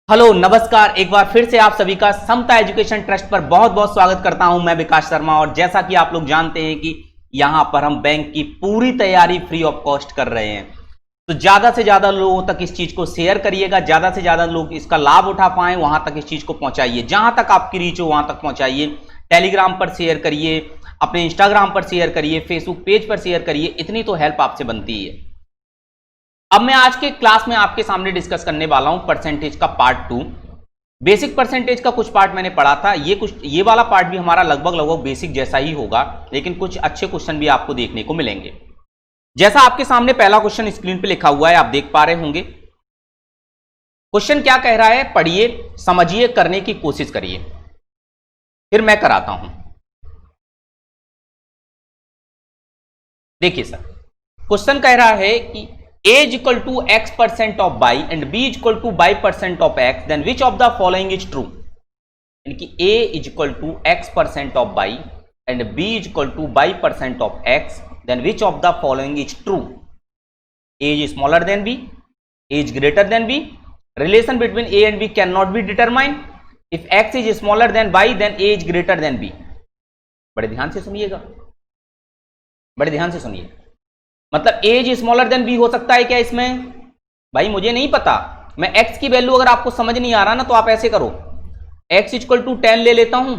Hello नमस्कार, एक बार फिर से आप सभी का समता एजुकेशन ट्रस्ट पर बहुत बहुत स्वागत करता हूं। मैं विकास शर्मा और जैसा कि आप लोग जानते हैं कि यहां पर हम बैंक की पूरी तैयारी फ्री ऑफ कॉस्ट कर रहे हैं, तो ज्यादा से ज्यादा लोगों तक इस चीज को शेयर करिएगा, ज्यादा से ज्यादा लोग इसका लाभ उठा पाए वहां तक इस चीज को पहुंचाइए, जहां तक आपकी रीच हो वहां तक पहुंचाइए। टेलीग्राम पर शेयर करिए, अपने इंस्टाग्राम पर शेयर करिए, फेसबुक पेज पर शेयर करिए, इतनी तो हेल्प आपसे बनती है। अब मैं आज के क्लास में आपके सामने डिस्कस करने वाला हूं परसेंटेज का पार्ट 2। बेसिक परसेंटेज का कुछ पार्ट मैंने पढ़ा था, ये वाला पार्ट भी हमारा लगभग बेसिक जैसा ही होगा, लेकिन कुछ अच्छे क्वेश्चन भी आपको देखने को मिलेंगे। जैसा आपके सामने पहला क्वेश्चन स्क्रीन पे लिखा हुआ है, आप देख पा रहे होंगे। क्वेश्चन क्या कह रहा है, पढ़िए, समझिए, करने की कोशिश करिए, फिर मैं कराता हूं। देखिए सर, क्वेश्चन कह रहा है कि a is equal to x% of y and b is equal to y% of x, then which of the following is true? यानी कि a is equal to x% of y and b is equal to y% of x, then which of the following is true? a is smaller than b, a is greater than b, relation between a and b cannot be determined, if x is smaller than y then a is greater than b। बड़े ध्यान से सुनिएगा, बड़े ध्यान से सुनिए। मतलब as smaller than B हो सकता है क्या इसमें? भाई मुझे नहीं पता, मैं x की वैल्यू अगर आपको समझ नहीं आ रहा ना तो आप ऐसे करो, x इक्वल टू 10 ले लेता हूं,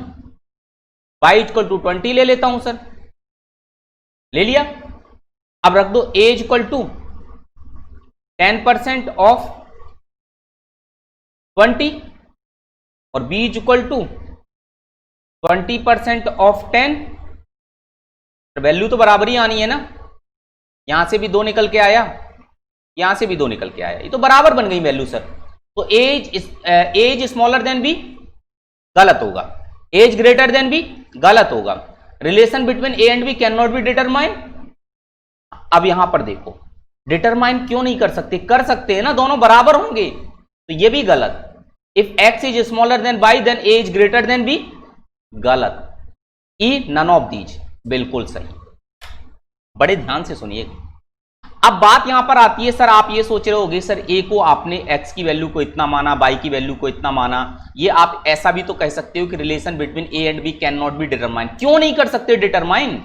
y इक्वल टू 20 ले लेता हूं। सर ले लिया, अब रख दो एज इक्वल टू 10% ऑफ 20 और b equal to 20% of 10। Value तो बराबर ही आनी है ना, यहां से भी 2 निकल के आया, यहां से भी 2 निकल के आया, ये तो बराबर बन गई वैल्यू। सर तो एज स्मॉलर देन बी गलत होगा, एज ग्रेटर देन बी गलत होगा, relation between A and B can not be determine. अब यहां पर देखो, डिटरमाइन क्यों नहीं कर सकते? कर सकते हैं ना, दोनों बराबर होंगे, तो ये भी गलत। If x is smaller than y then a is greater than B, गलत। ई नन ऑफ दीज, बिल्कुल सही। बड़े ध्यान से सुनिए। अब बात यहां पर आती है, सर आप ये सोच रहे होगे सर ए को आपने एक्स की वैल्यू को इतना माना, बाई की वैल्यू को इतना माना, ये आप ऐसा भी तो कह सकते हो कि relation between A and B can not be determine. क्यों नहीं कर सकते डिटरमाइन?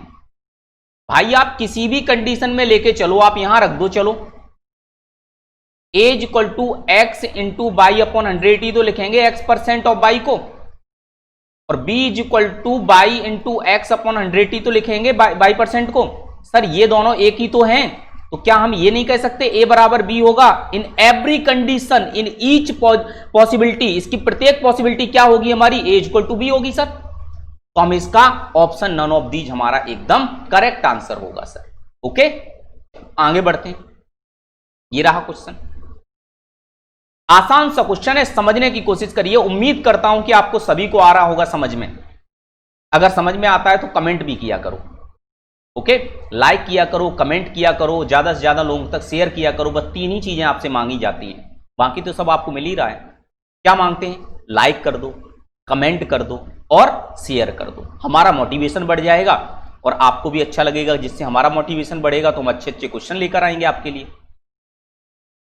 भाई आप किसी भी कंडीशन में लेके चलो, आप यहां रख दो, चलो as equal to X into by upon 100 ही तो लिखेंगे x% ऑफ बाई को, और B is equal to by into X upon 100 ही तो लिखेंगे बाई % को। सर ये दोनों एक ही तो हैं, तो क्या हम ये नहीं कह सकते ए बराबर बी होगा? In every condition, in each possibility, इसकी प्रत्येक पॉसिबिलिटी क्या होगी हमारी? ए इक्वल टू बी होगी सर। तो हम इसका ऑप्शन नन ऑफ दीज हमारा एकदम करेक्ट आंसर होगा सर। ओके, आगे बढ़ते हैं। ये रहा क्वेश्चन, आसान सा क्वेश्चन है, समझने की कोशिश करिए। उम्मीद करता हूं कि आपको सभी को आ रहा होगा समझ में। अगर समझ में आता है तो कमेंट भी किया करो, ओके, लाइक किया करो, कमेंट किया करो, ज्यादा से ज्यादा लोगों तक शेयर किया करो। बस 3 ही चीजें आपसे मांगी जाती हैं, बाकी तो सब आपको मिल ही रहा है। क्या मांगते हैं? लाइक कर दो, कमेंट कर दो और शेयर कर दो, हमारा मोटिवेशन बढ़ जाएगा और आपको भी अच्छा लगेगा। जिससे हमारा मोटिवेशन बढ़ेगा तो हम अच्छे अच्छे क्वेश्चन लेकर आएंगे आपके लिए।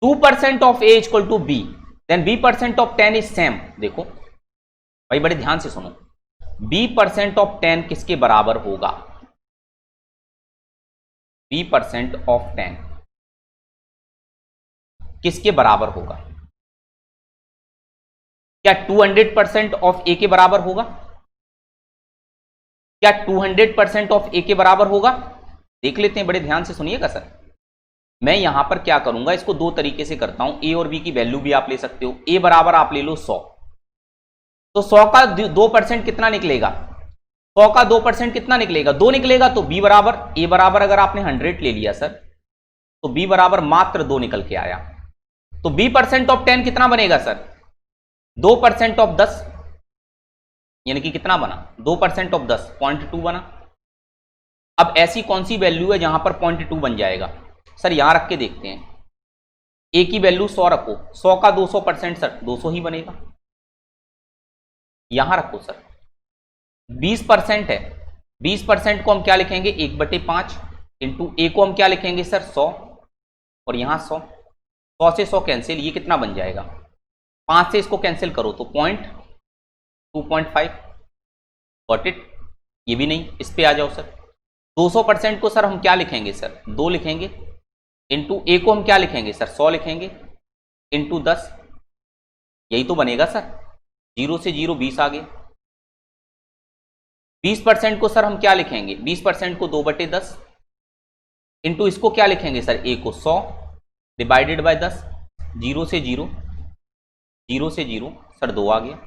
2% of A equal to B then b% of 10 is same. देखो भाई बड़े ध्यान से सुनो, b% ऑफ 10 किसके बराबर होगा? b% ऑफ 10 किसके बराबर होगा? क्या 200% ऑफ ए के बराबर होगा? क्या 200% ऑफ ए के बराबर होगा? देख लेते हैं, बड़े ध्यान से सुनिएगा सर। मैं यहां पर क्या करूंगा, इसको 2 तरीके से करता हूं। ए और बी की वैल्यू भी आप ले सकते हो। ए बराबर आप ले लो 100, तो 100 का 2% कितना निकलेगा? 100 का 2% कितना निकलेगा? 2 निकलेगा। तो b बराबर, a बराबर अगर आपने 100 ले लिया सर, तो b बराबर मात्र 2 निकल के आया। तो b% ऑफ 10 कितना बनेगा सर? 2% ऑफ 10, यानी कि कितना बना? 2% ऑफ 10, 0.2 बना। अब ऐसी कौन सी वैल्यू है जहां पर 0.2 बन जाएगा? सर यहां रख के देखते हैं। a की वैल्यू 100 रखो, 100 का 200% सर 200 ही बनेगा। यहां रखो सर, 20% है, 20% को हम क्या लिखेंगे? 1/5 इंटू ए को हम क्या लिखेंगे सर? 100, और यहां 100, 100 से 100 कैंसिल, ये कितना बन जाएगा? 5 से इसको कैंसिल करो तो 2.5, गॉट इट। ये भी नहीं, इस पे आ जाओ सर। 200% को सर हम क्या लिखेंगे सर, 2 लिखेंगे, इंटू ए को हम क्या लिखेंगे सर, 100 लिखेंगे, इंटू 10, यही तो बनेगा सर। 0 से 0 20 आ गए। 20% को सर हम क्या लिखेंगे, 20% को 2/10, इंटू इसको क्या लिखेंगे सर, ए को 100 डिवाइडेड बाय 10, 0 से 0, 0 से 0 सर 2 आ गया।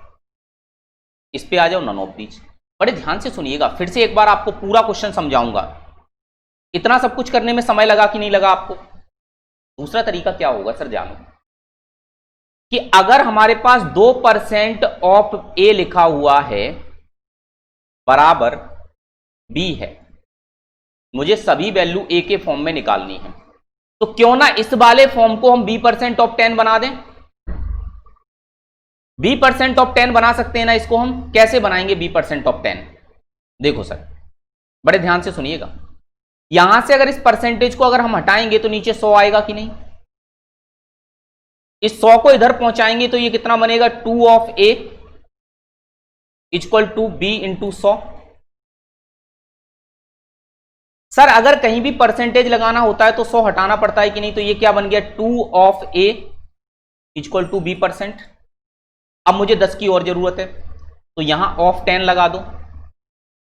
इस पे आ जाओ नन ऑफ दीज। बड़े ध्यान से सुनिएगा, फिर से एक बार आपको पूरा क्वेश्चन समझाऊंगा। इतना सब कुछ करने में समय लगा कि नहीं लगा आपको? दूसरा तरीका क्या होगा सर, जानो कि अगर हमारे पास 2% ऑफ ए लिखा हुआ है बराबर बी है, मुझे सभी वैल्यू ए के फॉर्म में निकालनी है, तो क्यों ना इस वाले फॉर्म को हम b% ऑफ 10 बना दें। b% ऑफ 10 बना सकते हैं ना इसको हम। कैसे बनाएंगे b% ऑफ 10? देखो सर, बड़े ध्यान से सुनिएगा। यहां से अगर इस परसेंटेज को अगर हम हटाएंगे तो नीचे 100 आएगा कि नहीं। इस 100 को इधर पहुंचाएंगे तो ये कितना बनेगा, 2 of A equal to B into 100। Sir अगर कहीं भी परसेंटेज लगाना होता है तो 100 हटाना पड़ता है कि नहीं, तो ये क्या बन गया, 2 of A equal to b%। अब मुझे 10 की और जरूरत है, तो यहां ऑफ 10 लगा दो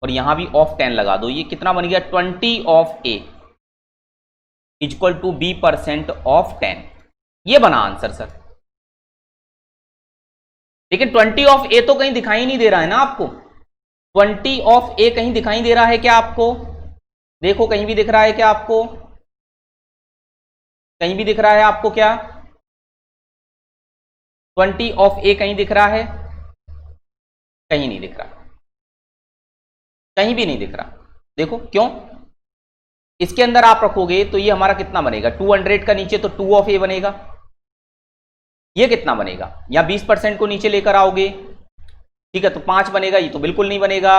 और यहां भी ऑफ 10 लगा दो। ये कितना बन गया, 20 of A equal to b% of 10। ये बना आंसर सर। लेकिन 20 ऑफ ए तो कहीं दिखाई नहीं दे रहा है ना आपको। 20 ऑफ ए कहीं दिखाई दे रहा है क्या आपको? देखो कहीं भी दिख रहा है क्या आपको? कहीं भी दिख रहा है आपको क्या 20 ऑफ ए कहीं दिख रहा है? कहीं नहीं दिख रहा, कहीं भी नहीं दिख रहा। देखो क्यों, इसके अंदर आप रखोगे तो ये हमारा कितना बनेगा, 200 का नीचे तो 2 ऑफ ए बनेगा। ये कितना बनेगा, या 20% को नीचे लेकर आओगे, ठीक है, तो 5 बनेगा। ये तो बिल्कुल नहीं बनेगा।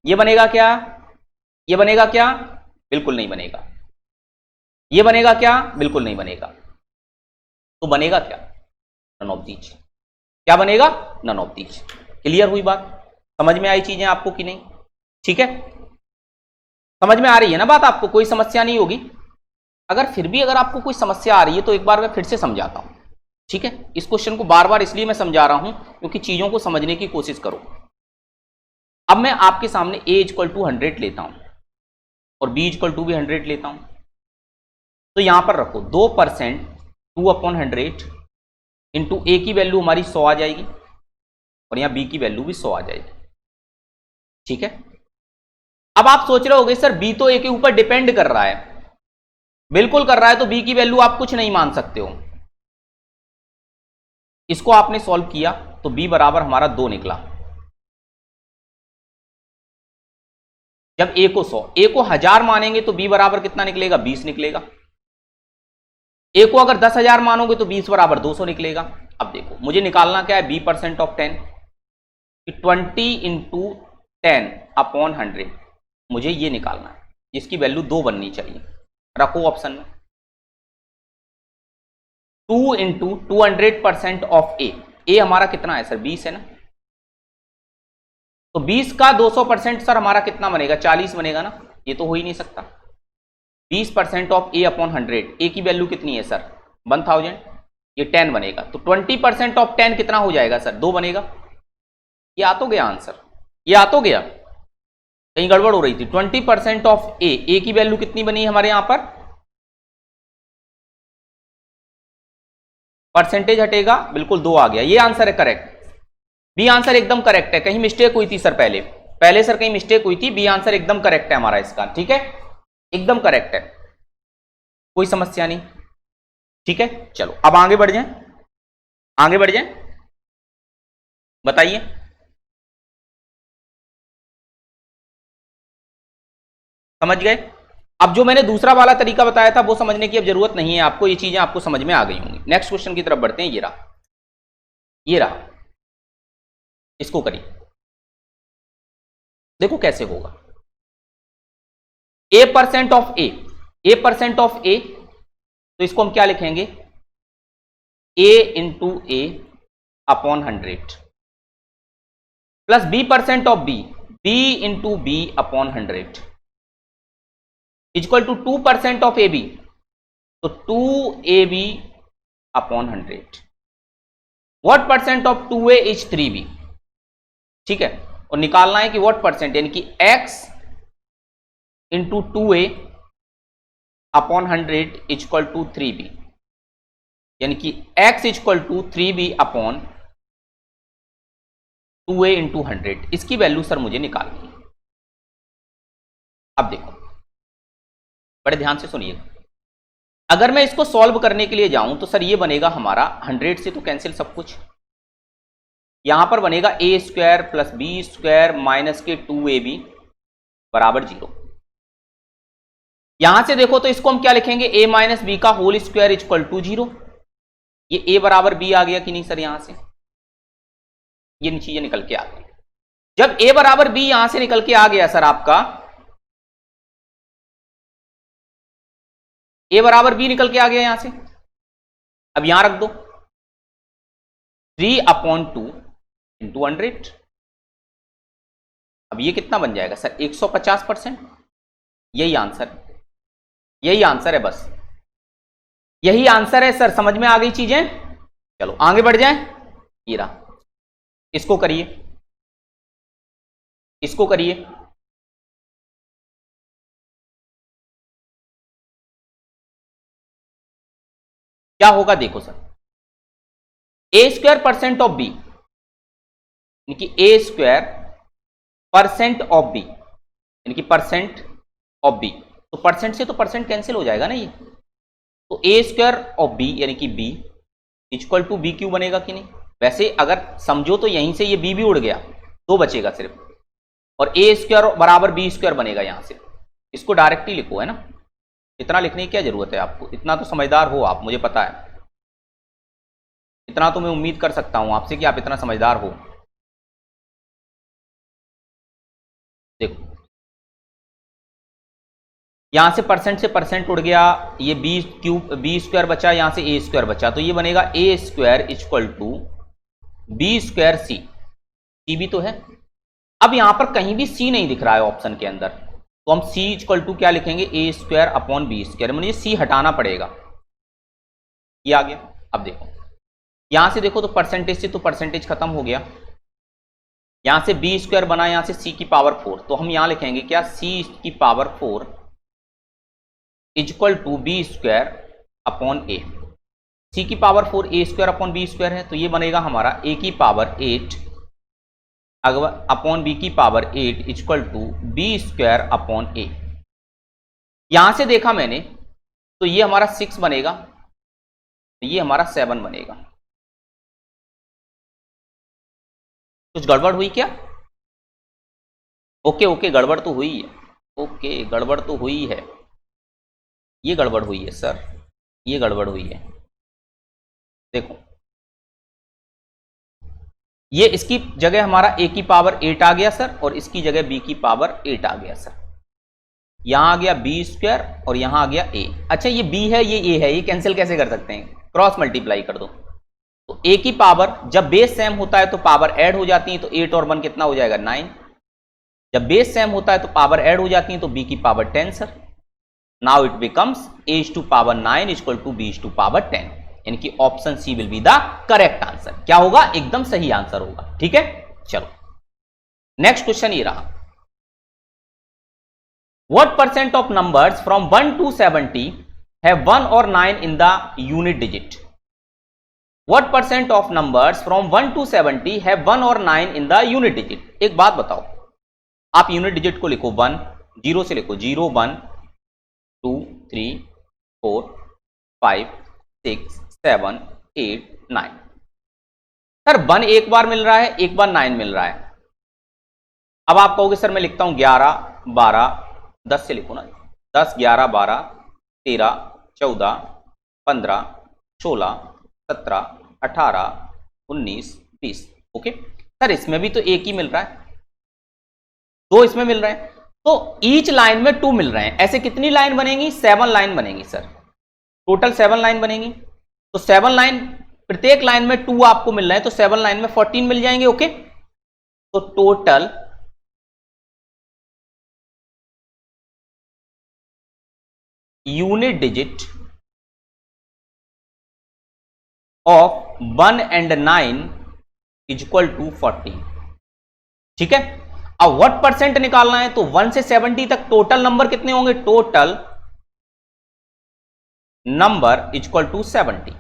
ये बनेगा क्या, ये बनेगा क्या, बिल्कुल नहीं बनेगा। ये बनेगा क्या, बिल्कुल नहीं बनेगा। तो बनेगा क्या, नन ऑफ दीज। क्या बनेगा, नन ऑफ दीज। क्लियर हुई बात? समझ में आई चीजें आपको कि नहीं? ठीक है, समझ में आ रही है ना बात आपको? कोई समस्या नहीं होगी। अगर फिर भी अगर आपको कोई समस्या आ रही है तो एक बार मैं फिर से समझाता हूं, ठीक है। इस क्वेश्चन को बार बार इसलिए मैं समझा रहा हूं क्योंकि चीजों को समझने की कोशिश करो। अब मैं आपके सामने a इक्वल टू 100 लेता हूं और b इक्वल टू भी 100 लेता हूं, तो यहां पर रखो 2% 2/100 इंटू ए की वैल्यू हमारी 100 आ जाएगी और यहां b की वैल्यू भी 100 आ जाएगी, ठीक है। अब आप सोच रहे होगे सर b तो a के ऊपर डिपेंड कर रहा है। बिल्कुल कर रहा है, तो b की वैल्यू आप कुछ नहीं मान सकते हो। इसको आपने सॉल्व किया तो b बराबर हमारा 2 निकला। जब a को 100, a को 1000 मानेंगे तो b बराबर कितना निकलेगा, 20 निकलेगा। a को अगर 10,000 मानोगे तो 20 बराबर 200 निकलेगा। अब देखो मुझे निकालना क्या है, b% ऑफ 10, 20 इंटू 10/100 मुझे ये निकालना है, जिसकी वैल्यू 2 बननी चाहिए। रखो ऑप्शन में 2 इंटू 200% ऑफ ए हमारा कितना है सर, 20 है ना। तो 20 का 200% सर हमारा कितना बनेगा, 40 बनेगा ना। ये तो हो ही नहीं सकता। 20% ऑफ a/100, ए की वैल्यू कितनी है सर, 1000, ये 10 बनेगा। तो 20% ऑफ 10 कितना हो जाएगा सर, 2 बनेगा। ये आ तो गया आंसर, ये आ तो गया, कहीं गड़बड़ हो रही थी। 20% ऑफ ए की वैल्यू कितनी बनी हमारे यहां पर, परसेंटेज हटेगा, बिल्कुल 2 आ गया। ये आंसर है करेक्ट, बी आंसर एकदम करेक्ट है। कहीं मिस्टेक हुई थी सर, पहले सर कहीं मिस्टेक हुई थी। बी आंसर एकदम करेक्ट है हमारा इसका, ठीक है, एकदम करेक्ट है, कोई समस्या नहीं, ठीक है। चलो अब आगे बढ़ जाएं, आगे बढ़ जाएं, बताइए। समझ गए? अब जो मैंने दूसरा वाला तरीका बताया था वो समझने की अब जरूरत नहीं है आपको, ये चीजें आपको समझ में आ गई होंगी। नेक्स्ट क्वेश्चन की तरफ बढ़ते हैं। ये रहा, ये रहा, इसको करिए, देखो कैसे होगा। a% of a% of a, तो इसको हम क्या लिखेंगे, a into upon 100 plus b% of b, b into b upon 100 equal to 2% of ab, तो 2ab upon 100। What percent of 2a is 3b, ठीक है। और निकालना है कि व्हाट परसेंट, यानी कि x into 2a upon 100 equal to 3b, यानी कि x equal to 3b upon 2a into 100। इसकी वैल्यू सर मुझे निकालनी है। अब देखो बड़े ध्यान से सुनिएगा, अगर मैं इसको सॉल्व करने के लिए जाऊं तो सर ये बनेगा हमारा 100 से तो कैंसिल सब कुछ, यहां पर बनेगा a square plus B square minus के 2ab बराबर 0। यहां से देखो तो इसको हम क्या लिखेंगे, a माइनस बी का होल स्क्वायर इक्वल टू 0। ये a बराबर b आ गया कि नहीं सर, यहां से ये चीजें निकल के आ गई। जब a बराबर b यहां से निकल के आ गया सर आपका, a बराबर b निकल के आ गया यहां से, अब यहां रख दो 3/2 इंटू 100। अब ये कितना बन जाएगा सर, 150%। यही आंसर, यही आंसर है, बस यही आंसर है सर। समझ में आ गई चीजें, चलो आगे बढ़ जाएं। ये रहा, इसको करिए, इसको करिए। क्या होगा देखो sir, a square percent of b, यानी कि a square percent of b, यानी कि परसेंट ऑफ b, तो परसेंट से तो परसेंट कैंसिल हो जाएगा ना ये, तो a स्क्वायर ऑफ b यानी कि b इक्वल टू b क्यू बनेगा कि नहीं। वैसे अगर समझो तो यहीं से ये b भी उड़ गया, दो बचेगा सिर्फ, और a स्क्वायर बराबर b स्क्वायर बनेगा यहां से। इसको डायरेक्टली लिखो, है ना, इतना लिखने की क्या जरूरत है आपको, इतना तो समझदार हो आप, मुझे पता है, इतना तो मैं उम्मीद कर सकता हूं आपसे कि आप इतना समझदार हो। देखो यहां से परसेंट उड़ गया, ये बी स्क्वायर बचा, यहां से ए स्क्वायर बचा, तो ये बनेगा a square equal to B square c, c भी तो है। अब यहां पर कहीं भी सी नहीं दिख रहा है ऑप्शन के अंदर, तो हम सी इक्वल टू क्या लिखेंगे, ए स्क्वायर अपॉन बी स्क्वायर, मुझे सी हटाना पड़ेगा, ये आ गया। अब देखो यहां से देखो तो परसेंटेज से तो परसेंटेज खत्म हो गया, यहां से बी स्क्वायर बना, यहां से सी की पावर 4, तो हम यहां लिखेंगे क्या, सी की power 4 equal to B square upon A. C की power 4 A square upon B square है, तो ये बनेगा हमारा ए की पावर 8 अपॉन बी की power 8 equal to B square upon A. यहां से देखा मैंने तो ये हमारा 6 बनेगा, तो ये हमारा 7 बनेगा। कुछ गड़बड़ हुई क्या? ओके ओके, गड़बड़ तो हुई है, ओके गड़बड़ तो हुई है, ये गड़बड़ हुई है सर, ये गड़बड़ हुई है। देखो ये इसकी जगह हमारा a की पावर 8 आ गया सर, और इसकी जगह b की पावर 8 आ गया सर। यहां आ गया b स्क्वायर और यहां आ गया a। अच्छा ये b है, ये a है, ये कैंसिल कैसे कर सकते हैं, क्रॉस मल्टीप्लाई कर दो, तो a की पावर, जब बेस सेम होता है तो पावर ऐड हो जाती है, तो 8 और 1 कितना हो जाएगा 9। जब बेस सेम होता है तो पावर ऐड हो जाती है, तो b की power 10 sir. Now it becomes a to power 9 equal to b to power 10, यानी कि option C will be the correct answer. क्या होगा, एकदम सही आंसर होगा, ठीक है। चलो नेक्स्ट क्वेश्चन ये रहा, what percent of numbers from 1 to 70 have 1 or 9 in the unit digit. What percent of numbers from 1 to 70 have 1 or 9 in the unit digit. एक बात बताओ, आप यूनिट डिजिट को लिखो 1, 0 से लिखो 0 1 2 3 4 5 6 7 8 9। सर 1 एक बार मिल रहा है, एक बार 9 मिल रहा है। अब आप कहोगे सर मैं लिखता हूं 11 12 10 से लिखो ना, 10 11 12 13 14 15 16 17 18 19 20। ओके सर इसमें भी तो एक ही मिल रहा है, 2 इसमें मिल रहे हैं, तो ईच लाइन में 2 मिल रहे हैं। ऐसे कितनी लाइन बनेगी, 7 लाइन बनेगी सर, टोटल 7 लाइन बनेगी। तो 7 लाइन प्रत्येक लाइन में 2 आपको मिल रहे हैं, तो 7 लाइन में 14 मिल जाएंगे। ओके, तो total unit digit of 1 and 9 is equal to 14। ठीक है, अब व्हाट परसेंट निकालना है, तो 1 से 70 तक टोटल नंबर कितने होंगे, total number is equal to 70।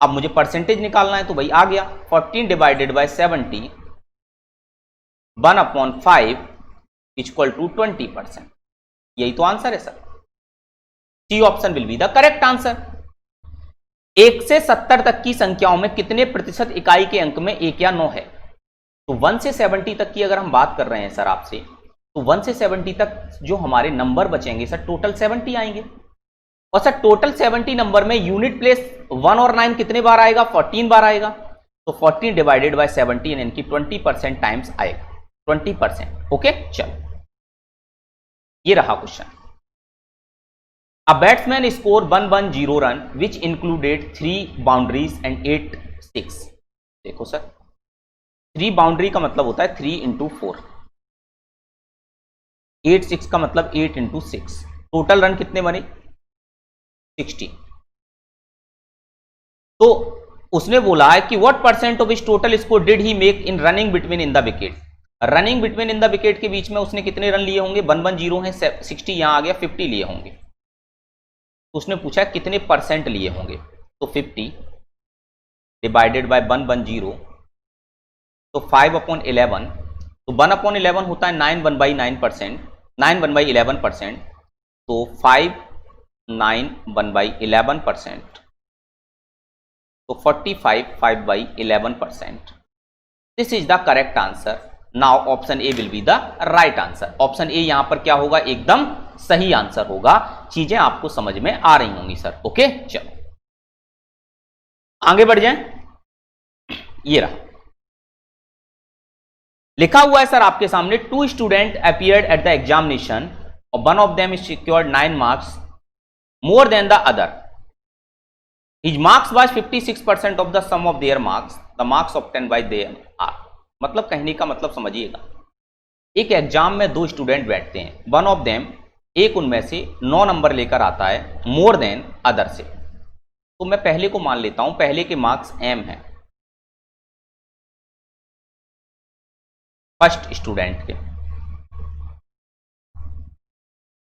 अब मुझे परसेंटेज निकालना है, तो भाई आ गया 14 divided by 70, 1/5 is equal to 20%। यही तो आंसर है sir, C option will be the correct answer. 1 से 70 तक की संख्याओं में कितने प्रतिशत इकाई के अंक में 1 या 9 है, तो 1 से 70 तक की अगर हम बात कर रहे हैं सर आपसे, तो 1 से 70 तक जो हमारे नंबर बचेंगे सर टोटल 70 आएंगे। और सर टोटल 70 नंबर में यूनिट प्लेस 1 और 9 कितने बार आएगा, 14 बार आएगा, तो 14 डिवाइडेड बाय 70 इनकी 20% टाइम्स आएगा, 20%। ओके, चलो ये रहा question. A batsman scored 110 run which included 3 boundaries and 8 six। देखो सर, 3 बाउंड्री का मतलब होता है 3 into 4, 8 6 का मतलब 8 into 6। टोटल रन कितने बने, 60। तो उसने बोला है कि व्हाट परसेंट ऑफ इस total score did he make in running between in the wicket. Running between in the wicket के बीच में उसने कितने रन लिए होंगे, 110 है, 60 यहां आ गया, 50 लिए होंगे। तो उसने पूछा कितने परसेंट लिए होंगे, तो 50 डिवाइडेड बाय 110, तो 5/11, तो 1/11 होता है 9/9%, 9/11%, तो 5 9 1/11%, तो 45 5/11%। This is the correct answer. Now option A will be the right answer. Option A यहां पर क्या होगा, एकदम सही आंसर होगा। चीजें आपको समझ में आ रही होंगी सर। ओके, चलो आगे बढ़ जाएं। ये रहा, लिखा हुआ है सर आपके सामने, 2 student appeared at the examination और one of them secured 9 marks more than the other. His marks was 56% of the sum of their marks, the marks obtained by them are. मतलब कहने का मतलब समझिएगा, एक एग्जाम में 2 स्टूडेंट बैठते हैं, वन ऑफ देम, एक उनमें से 9 नंबर लेकर आता है मोर देन अदर से। तो मैं पहले को मान लेता हूं, पहले के मार्क्स m हैं, फर्स्ट स्टूडेंट के,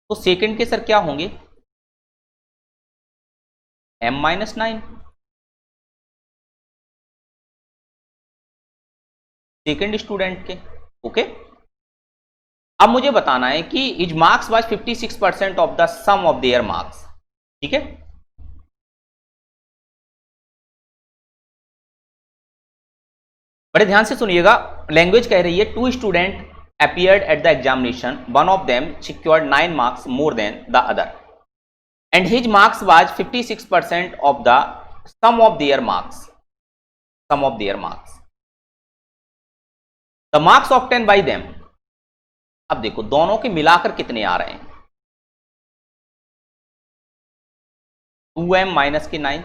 तो सेकंड के सर क्या होंगे, m-9 सेकंड स्टूडेंट के। ओके, अब मुझे बताना है कि his marks was 56% of the sum of their marks. ठीक है, बड़े ध्यान से सुनिएगा, लैंग्वेज कह रही है 2 student appeared at the examination, one of them secured 9 marks more than the other and his marks was 56% of the sum of their marks, sum of their marks, the marks obtain by them. अब देखो दोनों के मिलाकर कितने आ रहे हैं, 2m minus के 9,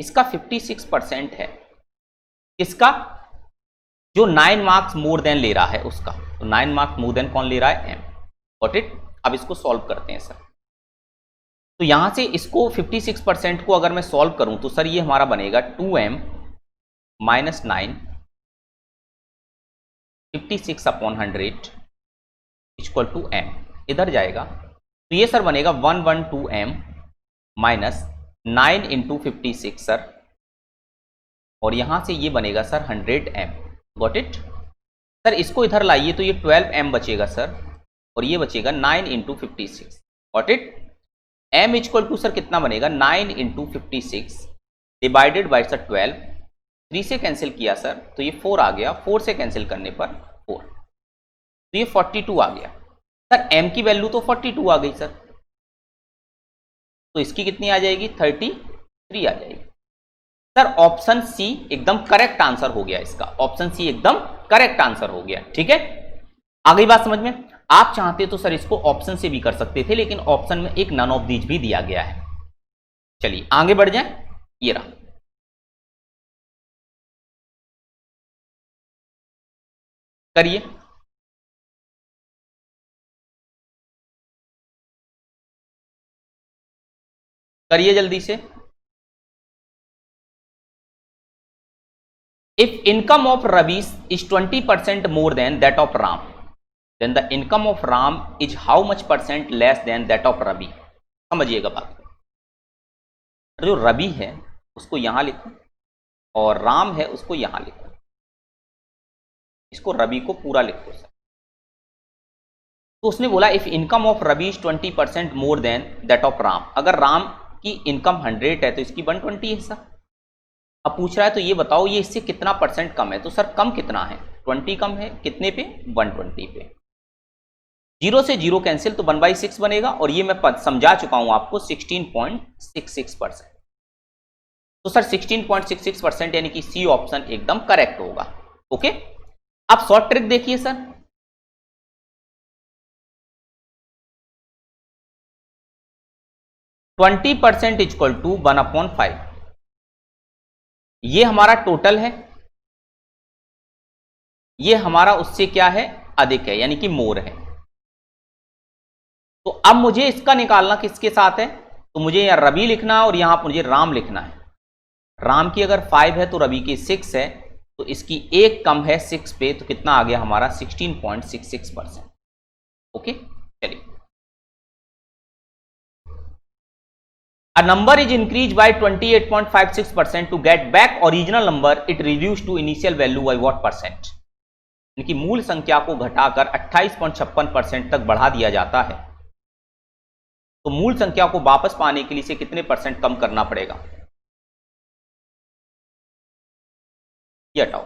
इसका 56% है, इसका जो 9 मार्क्स मोर देन ले रहा है उसका, तो 9 मार्क्स मोर देन कौन ले रहा है, m। Got it. अब इसको सॉल्व करते हैं सर। तो यहां से इसको 56% को अगर मैं सॉल्व करूं तो सर ये हमारा बनेगा 2m minus 9 56/100 equal to m, इधर जाएगा तो ये सर बनेगा 112m माइनस 9 इंटू 56 सर, और यहां से ये बनेगा sir 100m। Got it sir. इसको इधर लाइए तो ये 12m बचेगा सर, और ये बचेगा 9 into 56। Got it. m equal to sir कितना बनेगा, 9 इंटू 56 डिवाइडेड बाई सर 12, 3 से कैंसिल किया सर तो ये 4 आ गया, 4 से कैंसिल करने पर 4, तो ये 42 आ गया सर। m की वैल्यू तो 42 आ गई सर, तो इसकी कितनी आ जाएगी, 33 आ जाएगी सर। ऑप्शन सी एकदम करेक्ट आंसर हो गया इसका, ऑप्शन सी एकदम करेक्ट आंसर हो गया। ठीक है, आ गई बात समझ में। आप चाहते तो सर इसको ऑप्शन से भी कर सकते थे, लेकिन ऑप्शन में एक नन ऑफ दीज भी दिया गया है। चलिए आगे बढ़ जाएं। ये रहा, करिए। करिए जल्दी से। If income of Ravish is 20% more than that of Ram, then the income of Ram is how much percent less than that of Ravi. समझिएगा बात को। जो रवि है उसको यहां लिखो और राम है उसको यहां लिखो। इसको रवि को पूरा लिखो सर। तो उसने बोला if income of Ravi is 20% more than that of Ram, अगर राम की इनकम 100 है तो इसकी 120 है सर। अब पूछ रहा है तो ये बताओ ये इससे कितना परसेंट कम है, तो सर कम कितना है, 20 कम है, कितने पे, 120 पे। 0 से 0 कैंसिल तो 1/6 बनेगा और ये मैं समझा चुका हूं आपको 16.66%। तो सर 16.66% यानी कि सी ऑप्शन एकदम करेक्ट होगा। ओके, अब शॉर्ट ट्रिक देखिए सर। %20 इक्वल टू 1/5, ये हमारा टोटल है, ये हमारा उससे क्या है, अधिक है यानी कि मोर है। तो अब मुझे इसका निकालना किसके साथ है, तो मुझे यहां रवि लिखना है और यहां मुझे राम लिखना है। राम की अगर 5 है तो रवि की 6 है, तो इसकी एक कम है 6 पे, तो कितना आ गया हमारा 16.66%। ओके, चलिए। A number is increased by 28.56% to get back original number, it reduced to initial value by what percent? यानी कि मूल संख्या को घटाकर 28.56% तक बढ़ा दिया जाता है, तो मूल संख्या को वापस पाने के लिए इसे कितने परसेंट कम करना पड़ेगा, ये हटाओ।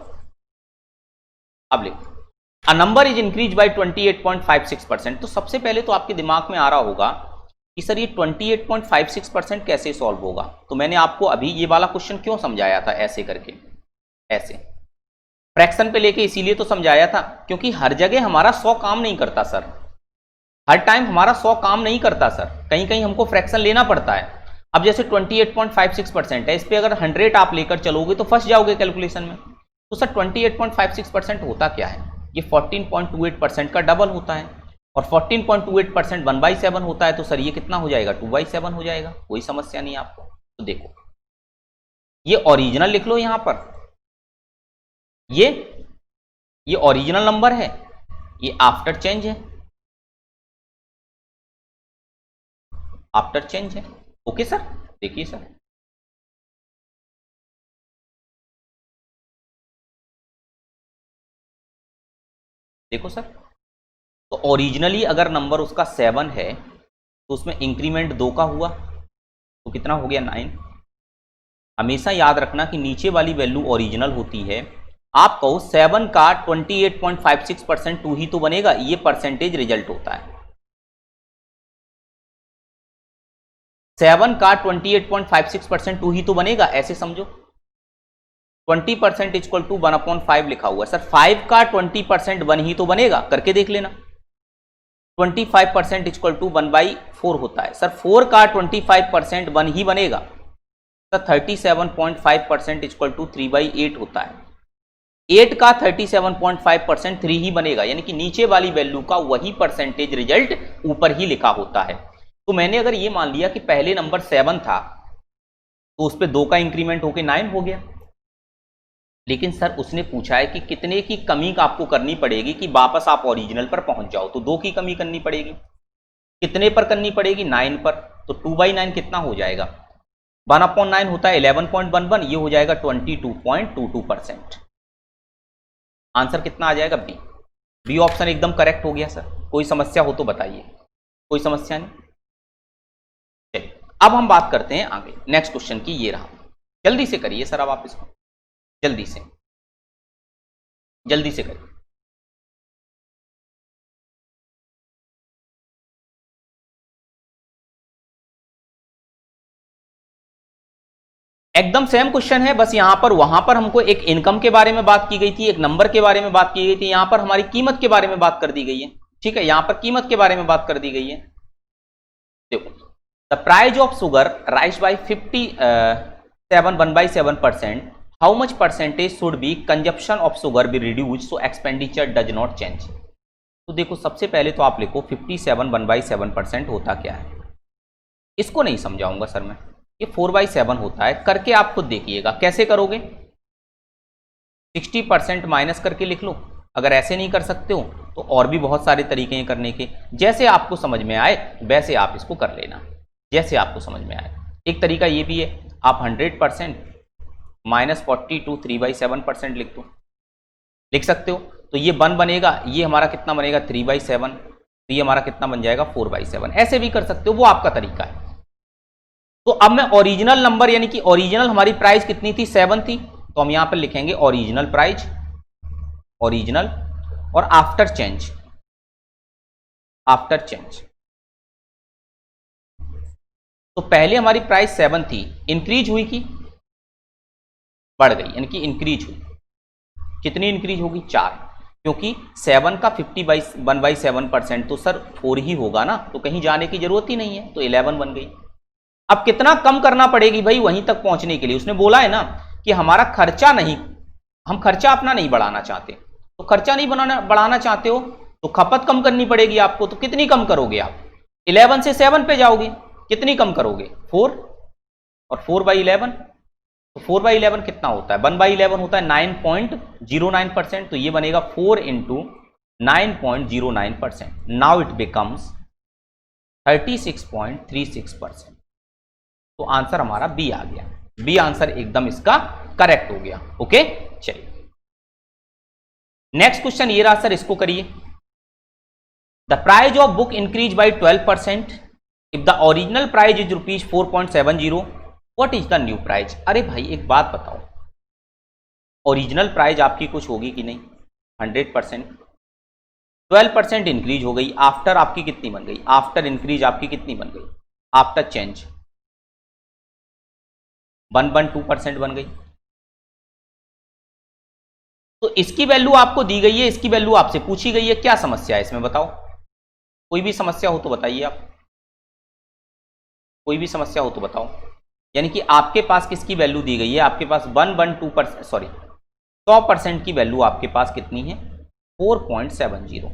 अब लिखो a number is increase by 28.56%। तो सबसे पहले तो आपके दिमाग में आ रहा होगा कि सर ये 28.56% कैसे सॉल्व होगा। तो मैंने आपको अभी ये वाला क्वेश्चन क्यों समझाया था, ऐसे करके, ऐसे फ्रैक्शन पे लेके इसीलिए तो समझाया था क्योंकि हर जगह हमारा 100 काम नहीं करता सर, हर टाइम हमारा 100 काम नहीं करता सर, कहीं कहीं हमको फ्रैक्शन लेना पड़ता है। अब जैसे 28.56% है, इस पे अगर 100 आप लेकर चलोगे तो फंस जाओगे कैलकुलेशन में। तो सर 28.56% होता क्या है, ये 14.28% का डबल होता है और 14.28% 1/7 होता है, तो सर ये कितना हो जाएगा, 2/7 हो जाएगा। कोई समस्या नहीं आपको। तो देखो ये ओरिजिनल लिख लो यहां पर, ये ओरिजिनल नंबर है, ये आफ्टर चेंज है, आफ्टर चेंज है। ओके सर, देखिए सर देखो सर, तो ओरिजिनली अगर नंबर उसका 7 है तो उसमें इंक्रीमेंट 2 का हुआ तो कितना हो गया, 9। हमेशा याद रखना कि नीचे वाली वैल्यू ओरिजिनल होती है। आप कहो 7 का 28.56% 2 ही तो बनेगा, ये परसेंटेज रिजल्ट होता है। 7 का 28.56% 2 ही तो बनेगा, ऐसे समझो। 20% इक्वल टू 1/5 लिखा हुआ है सर, 5 का 20% 1 ही तो बनेगा, करके देख लेना। 25% इक्वल टू 1/4 होता है सर, 4 का 25% 1 ही बनेगा सर, 37.5% इक्वल टू 3/8 होता है। 8 का 37.5% 3 ही बनेगा, यानी कि नीचे वाली वैल्यू का वही परसेंटेज रिजल्ट ऊपर ही लिखा होता है। तो मैंने अगर ये मान लिया कि पहले नंबर 7 था तो उस पर 2 का इंक्रीमेंट होकर 9 हो गया, लेकिन सर उसने पूछा है कि कितने की कमी का आपको करनी पड़ेगी कि वापस आप ओरिजिनल पर पहुंच जाओ, तो 2 की कमी करनी पड़ेगी। कितने पर करनी पड़ेगी, 9 पर। तो 2/9 कितना हो जाएगा, 1/9 होता है 11.11, ये हो जाएगा 22.22%। आंसर कितना आ जाएगा, बी। बी ऑप्शन एकदम करेक्ट हो गया सर। कोई समस्या हो तो बताइए, कोई समस्या नहीं। चलिए अब हम बात करते हैं आगे नेक्स्ट क्वेश्चन की, ये रहा। जल्दी से करिए सर, अब आप इसको जल्दी से करिए। एकदम सेम क्वेश्चन है, बस यहां पर वहां पर हमको एक इनकम के बारे में बात की गई थी, एक नंबर के बारे में बात की गई थी, यहां पर हमारी कीमत के बारे में बात कर दी गई है। ठीक है, यहां पर कीमत के बारे में बात कर दी गई है। देखो, the price of sugar rise by 1/7%, how much percentage should be consumption of sugar be reduce so expenditure does not change. तो देखो सबसे पहले तो आप लिखो 57 1/7% होता क्या है। इसको नहीं समझाऊंगा सर मैं, ये 4/7 होता है, करके आप खुद देखिएगा कैसे करोगे। 60% माइनस करके लिख लो। अगर ऐसे नहीं कर सकते हो तो और भी बहुत सारे तरीके हैं करने के, जैसे आपको समझ में आए वैसे आप इसको कर लेना, जैसे आपको समझ में आए। एक तरीका ये भी है, आप 100% -42 3/7% लिख सकते हो। तो ये 1 बनेगा, ये हमारा कितना बनेगा 3/7, तो ये हमारा कितना बन जाएगा 4/7। ऐसे भी कर सकते हो, वो आपका तरीका है। तो अब मैं ओरिजिनल नंबर यानी कि ओरिजिनल हमारी प्राइस कितनी थी 7 थी, तो हम यहां पर लिखेंगे ओरिजिनल प्राइस, ओरिजिनल और आफ्टर चेंज, आफ्टर चेंज। तो पहले हमारी प्राइस 7 थी, इंक्रीज हुई कि बढ़ गई, यानी कि इंक्रीज हुई। कितनी इंक्रीज होगी 4, क्योंकि 7 का 1/7% तो सर 4 ही होगा ना, तो कहीं जाने की जरूरत ही नहीं है, तो 11 बन गई। अब कितना कम करना पड़ेगी भाई वहीं तक पहुंचने के लिए, उसने बोला है ना कि हमारा खर्चा नहीं, हम खर्चा अपना नहीं बढ़ाना चाहते, तो खर्चा नहीं बढ़ाना चाहते हो तो खपत कम करनी पड़ेगी आपको। तो कितनी कम करोगे आप, 11 से 7 पे जाओगे, कितनी कम करोगे 4, और 4/11, तो 4/11 कितना होता है 1/11 होता है 9.09%, तो ये बनेगा 4 × 9.09%। Now it becomes 36.36%। तो आंसर हमारा बी आ गया, बी आंसर एकदम इसका करेक्ट हो गया। ओके चलिए नेक्स्ट क्वेश्चन ये रहा सर, इसको करिए। The price of book increase by 12% if the original price is ₹4.70, what is the new price. अरे भाई एक बात बताओ, ओरिजिनल प्राइज आपकी कुछ होगी कि नहीं 100%, 12% इंक्रीज हो गई, आफ्टर आपकी कितनी बन गई, आफ्टर इंक्रीज आपकी कितनी बन गई, आफ्टर चेंज 1.2% बन गई। तो इसकी वैल्यू आपको दी गई है, इसकी वैल्यू आपसे पूछी गई है, क्या समस्या है इसमें बताओ। कोई भी समस्या हो तो बताइए आप, कोई भी समस्या हो तो बताओ। यानी कि आपके पास किसकी वैल्यू दी गई है, आपके पास 112%, सॉरी 100% की वैल्यू आपके पास कितनी है 4.70।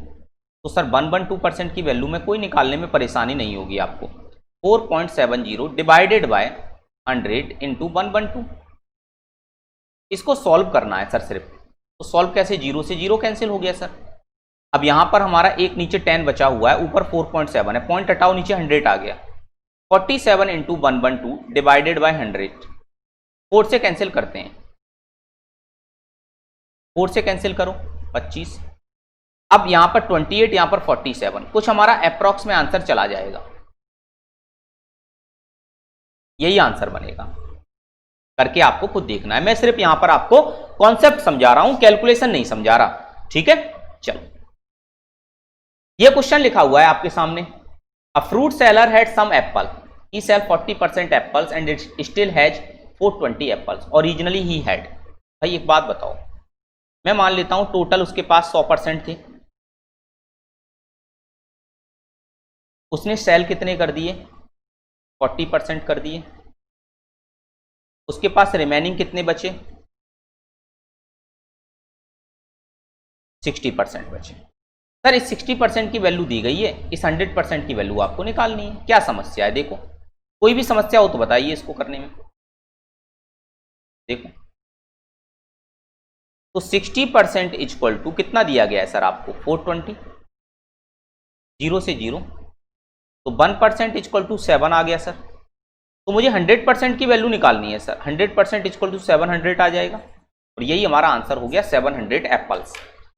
तो सर 112% की वैल्यू में कोई निकालने में परेशानी नहीं होगी आपको। 4.70 डिवाइडेड बाय 100 इंटू 112, इसको सॉल्व करना है सर सिर्फ। तो सॉल्व कैसे, 0 से 0 कैंसिल हो गया सर। अब यहां पर हमारा एक नीचे 10 बचा हुआ है, ऊपर 4.7 है, पॉइंट हटाओ, नीचे 100 आ गया। 47 इंटू 112 डिवाइडेड बाय 100, 4 से कैंसिल करते हैं, 4 से कैंसिल करो 25। अब यहां पर 28, यहां पर 47, कुछ हमारा अप्रॉक्स में आंसर चला जाएगा, यही आंसर बनेगा। करके आपको खुद देखना है, मैं सिर्फ यहां पर आपको कॉन्सेप्ट समझा रहा हूं, कैलकुलेशन नहीं समझा रहा, ठीक है। चलो ये क्वेश्चन लिखा हुआ है आपके सामने। A fruit seller had some apple. He sell 40% apples and it still has 420 apples. Originally he had. भाई एक बात बताओ, मैं मान लेता हूं टोटल उसके पास 100% थे, उसने सेल कितने कर दिए 40% कर दिए, उसके पास रिमेनिंग कितने बचे 60% बचे। सर इस 60% की वैल्यू दी गई है, इस 100% की वैल्यू आपको निकालनी है, क्या समस्या है देखो। कोई भी समस्या हो तो बताइए इसको करने में। देखो तो 60% इक्वल टू कितना दिया गया है सर आपको 420, 0 से 0, तो 1% इक्वल टू 7 आ गया सर। तो मुझे 100% की वैल्यू निकालनी है सर, 100% इक्वल टू 700 आ जाएगा, और यही हमारा आंसर हो गया 700 एप्पल्स।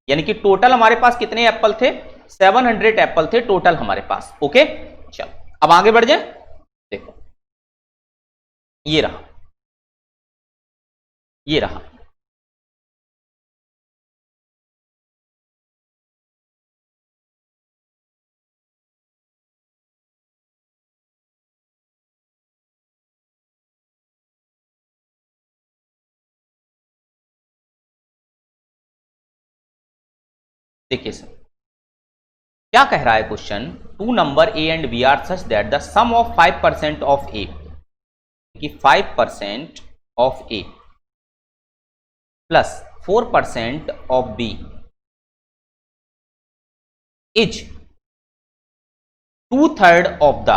यानी कि टोटल हमारे पास कितने एप्पल थे 700 एप्पल थे टोटल हमारे पास। ओके चलो अब आगे बढ़ जाए। देखो ये रहा, ये रहा, देखिए सर क्या कह रहा है question, two number a and b are such that the sum of 5% of a, कि 5% of a plus 4% of b is 2/3 of the,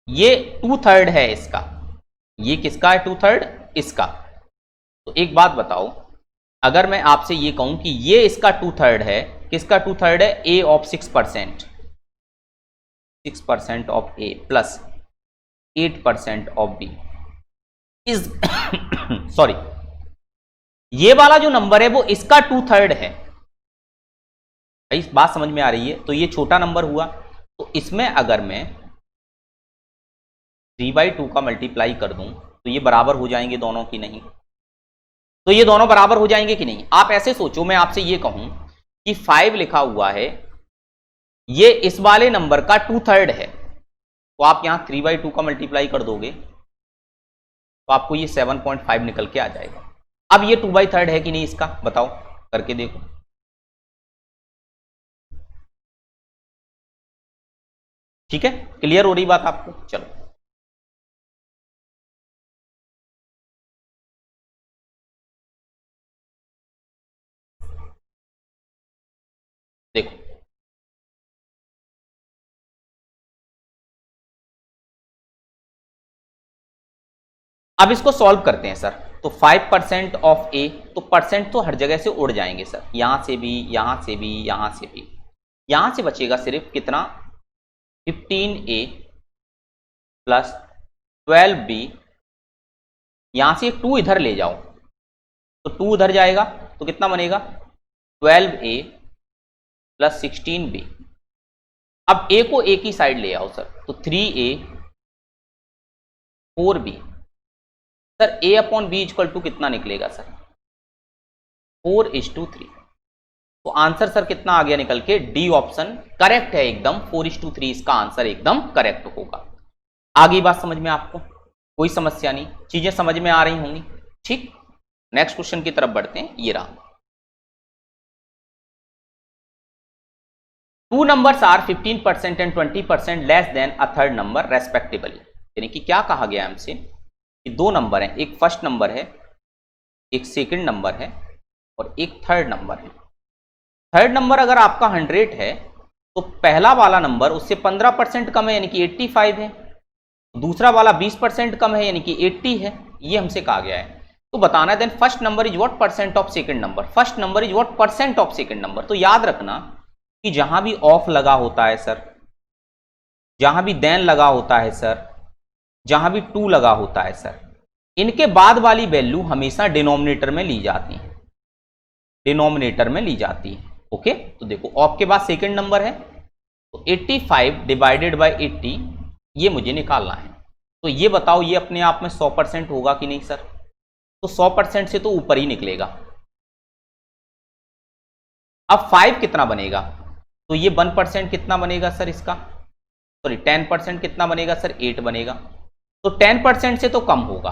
ये 2/3 है इसका, ये किसका है 2/3? इसका। तो एक बात बताओ, अगर मैं आपसे ये कहूं कि ये इसका 2/3 है, किसका 2/3 है? A of 6%, 6% of a plus 8% of b is sorry, ये वाला जो नंबर है वो इसका 2/3 है। इस बात समझ में आ रही है? तो ये छोटा नंबर हुआ, तो इसमें अगर मैं 3/2 का मल्टीप्लाई कर दूं तो ये बराबर हो जाएंगे दोनों की नहीं? तो ये दोनों बराबर हो जाएंगे कि नहीं? आप ऐसे सोचो, मैं आपसे ये कहूं कि 5 लिखा हुआ है, ये इस वाले नंबर का 2/3 है, तो आप यहां 3/2 का मल्टीप्लाई कर दोगे तो आपको ये 7.5 निकल के आ जाएगा। अब ये 2/3 है कि नहीं इसका? बताओ, करके देखो। ठीक है, क्लियर हो रही बात आपको? चलो, देखो अब इसको सॉल्व करते हैं सर। तो 5% ऑफ ए, तो परसेंट तो हर जगह से उड़ जाएंगे सर, यहां से भी, यहां से भी, यहां से भी, यहां से बचेगा सिर्फ कितना? 15a प्लस 12b, यहां से 2 इधर ले जाओ तो 2 उधर जाएगा तो कितना बनेगा? 12a plus 16b। अब a को a की साइड ले आओ सर, तो 3a 4b। Sir a upon b equal to कितना निकलेगा सर? 4:3। तो आंसर सर कितना आ गया निकल के? डी ऑप्शन करेक्ट है एकदम, 4:3 इसका आंसर एकदम करेक्ट होगा। आगे बात समझ में आपको? कोई समस्या नहीं, चीजें समझ में आ रही होंगी। ठीक, नेक्स्ट क्वेश्चन की तरफ बढ़ते हैं। ये रहा, 2 numbers are 15% and 20% less than a third number respectively. यानी कि क्या कहा गया हमसे कि दो नंबर हैं, एक फर्स्ट नंबर है, एक सेकंड नंबर है और एक थर्ड नंबर है। थर्ड नंबर अगर आपका 100 है तो पहला वाला नंबर उससे 15% कम है यानी कि 85 है, दूसरा वाला 20% कम है यानी कि 80 है, ये हमसे कहा गया है। तो बताना है then first number is what percent of second number, first number is what percent of second number. तो याद रखना कि जहां भी ऑफ लगा होता है सर, जहां भी देन लगा होता है सर, जहां भी टू लगा होता है सर, इनके बाद वाली वैल्यू हमेशा डिनोमिनेटर में ली जाती है, डिनोमिनेटर में ली जाती है। ओके, तो देखो ऑफ के बाद सेकंड नंबर है, तो 85 डिवाइडेड बाय 80 ये मुझे निकालना है। तो ये बताओ ये अपने आप में 100% होगा कि नहीं सर? तो 100% से तो ऊपर ही निकलेगा। अब 5 कितना बनेगा? तो ये 1% कितना बनेगा सर इसका? सॉरी 10% कितना बनेगा सर? 8 बनेगा। तो 10% से तो कम होगा,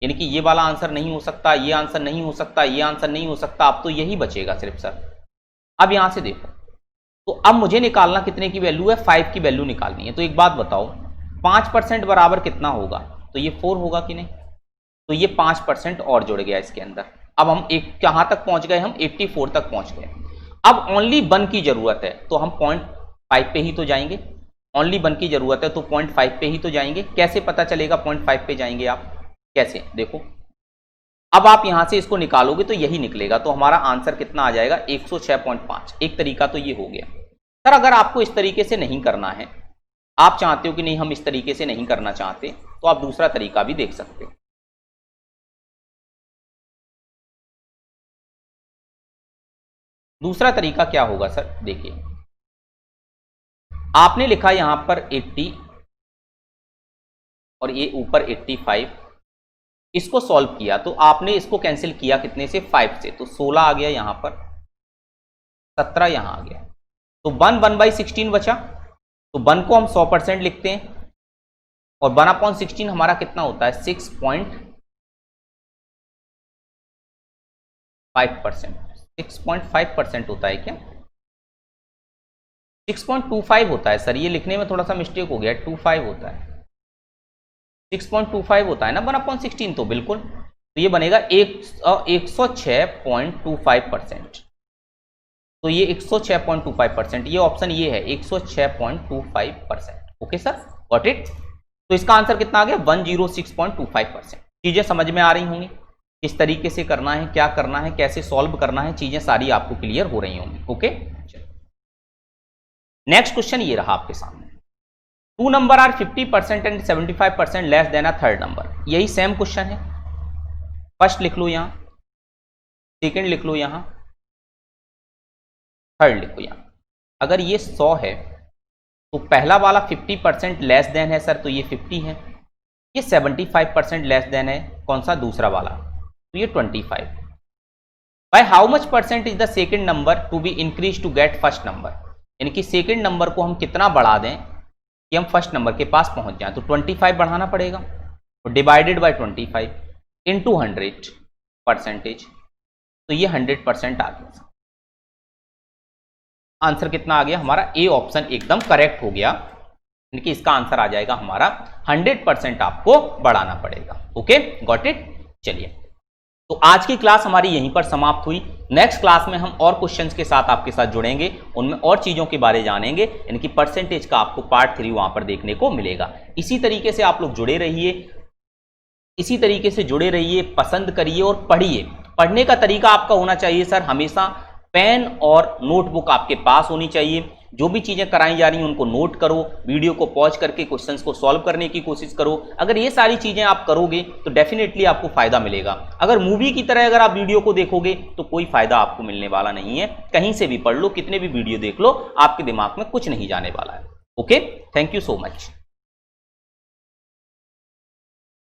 यानी कि ये वाला आंसर नहीं हो सकता, ये आंसर नहीं हो सकता, ये आंसर नहीं हो सकता, अब तो यही बचेगा सिर्फ सर। अब यहां से देखो, तो अब मुझे निकालना कितने की वैल्यू है? 5 की वैल्यू निकालनी है। तो एक बात बताओ, 5% बराबर कितना होगा? तो ये 4 होगा कि नहीं? तो ये 5% और जुड़ गया इसके अंदर। अब हम एक कहां तक पहुंच गए? हम 84 तक पहुंच गए। अब ओनली 1 की जरूरत है, तो हम 0.5 पे ही तो जाएंगे। ओनली 1 की जरूरत है तो 0.5 पे ही तो जाएंगे। कैसे पता चलेगा 0.5 पे जाएंगे आप? कैसे? देखो, अब आप यहां से इसको निकालोगे तो यही निकलेगा, तो हमारा आंसर कितना आ जाएगा? 106.5। एक तरीका तो ये हो गया सर। अगर आपको इस तरीके से नहीं करना है, आप चाहते हो कि नहीं हम इस तरीके से नहीं करना चाहते, तो आप दूसरा तरीका भी देख सकते हो। दूसरा तरीका क्या होगा सर? देखिए, आपने लिखा यहां पर 80 और ये ऊपर 85, इसको सॉल्व किया तो आपने इसको कैंसिल किया कितने से? 5 से, तो 16 आ गया यहां पर, 17 यहां आ गया, तो 1/16 बचा। तो 1 को हम 100% लिखते हैं और 1/16 हमारा कितना होता है? 6.5%। 6.5% होता है क्या? 6.25 होता है सर, ये लिखने में थोड़ा सा मिस्टेक हो गया, 25 होता है, 6.25 होता है ना 1/16। तो बिल्कुल तो ये बनेगा 106.25%। तो ये 106.25%, ये ऑप्शन ये है 106.25%। Okay sir, got it. तो इसका आंसर कितना आ गया 106.25%। चीजें समझ में आ रही होंगी, किस तरीके से करना है, क्या करना है, कैसे सॉल्व करना है, चीजें सारी आपको क्लियर हो रही होंगी। ओके, नेक्स्ट क्वेश्चन ये रहा आपके सामने। 2 number are 50% and 75% less than a third number. यही सेम क्वेश्चन है। फर्स्ट लिख लो यहां, सेकंड लिख लो यहां, थर्ड लिखो यहां। अगर ये 100 है तो पहला वाला 50% लेस देन है सर, तो ये 50 है। ये 75% लेस देन है, कौन सा, दूसरा वाला, तो ये 25। By how much percent is the second number to be increase to get first number. यानी कि सेकंड नंबर को हम कितना बढ़ा दें कि हम फर्स्ट नंबर के पास पहुंच जाएं। तो 25 बढ़ाना पड़ेगा, तो डिवाइडेड बाय 25 इंटू 100 परसेंटेज, तो ये 100% आ गया। आंसर कितना आ गया हमारा, ए ऑप्शन एकदम करेक्ट हो गया। यानी कि इसका आंसर आ जाएगा हमारा 100% आपको बढ़ाना पड़ेगा। Okay, got it. चलिए, तो आज की क्लास हमारी यहीं पर समाप्त हुई। नेक्स्ट क्लास में हम और क्वेश्चंस के साथ आपके साथ जुड़ेंगे, उनमें और चीजों के बारे जानेंगे। यानी कि परसेंटेज का आपको पार्ट 3 वहां पर देखने को मिलेगा। इसी तरीके से आप लोग जुड़े रहिए, इसी तरीके से जुड़े रहिए, पसंद करिए और पढ़िए। पढ़ने का तरीका आपका होना चाहिए सर, हमेशा पेन और नोटबुक आपके पास होनी चाहिए। जो भी चीजें कराई जा रही हैं उनको नोट करो, वीडियो को पॉज करके क्वेश्चंस को सॉल्व करने की कोशिश करो। अगर ये सारी चीजें आप करोगे तो डेफिनेटली आपको फायदा मिलेगा। अगर मूवी की तरह अगर आप वीडियो को देखोगे तो कोई फायदा आपको मिलने वाला नहीं है। कहीं से भी पढ़ लो, कितने भी वीडियो देख लो, आपके दिमाग में कुछ नहीं जाने वाला है। Okay, thank you so much.